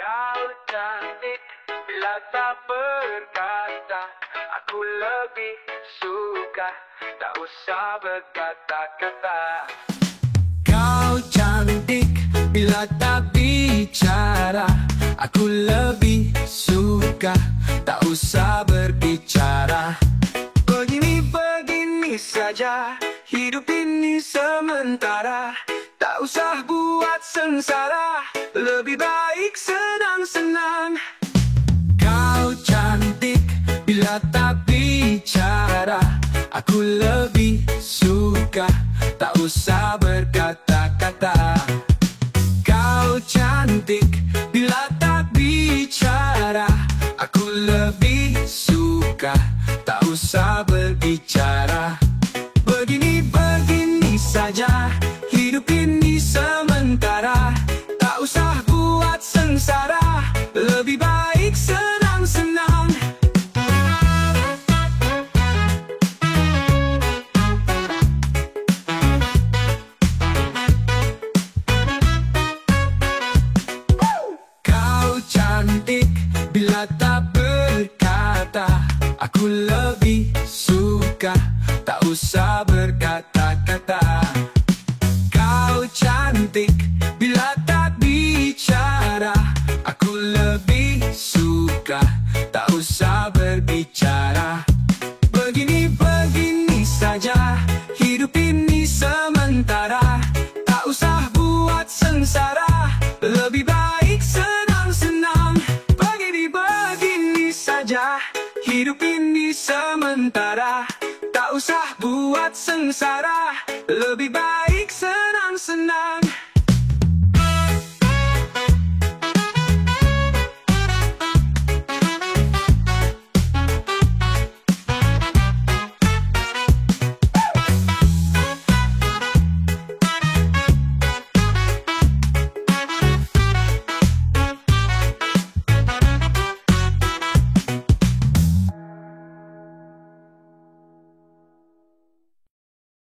Kau cantik bila tak berkata. Aku lebih suka tak usah berkata-kata. Kau cantik bila tak bicara. Aku lebih suka tak usah berbicara. Begini-begini saja, hidup ini sementara. Tak usah buat sengsara, lebih baik senang-senang. Kau cantik bila tak bicara. Aku lebih suka tak usah berkata-kata. Kau cantik bila tak bicara. Aku lebih suka tak usah berbicara. Begini-begini saja, hidup ini sementara. Tak usah buat sengsara, lebih baik senang-senang. Kau cantik bila tak berkata. Aku lebih suka tak usah berkata-kata. Kau cantik bila tak bicara. Aku lebih suka tak usah berbicara. Begini-begini saja, hidup ini sementara. Tak usah buat sengsara, lebih baik senang-senang. Begini-begini saja, hidup ini sementara. Tak usah buat sengsara, lebih baik senang-senang.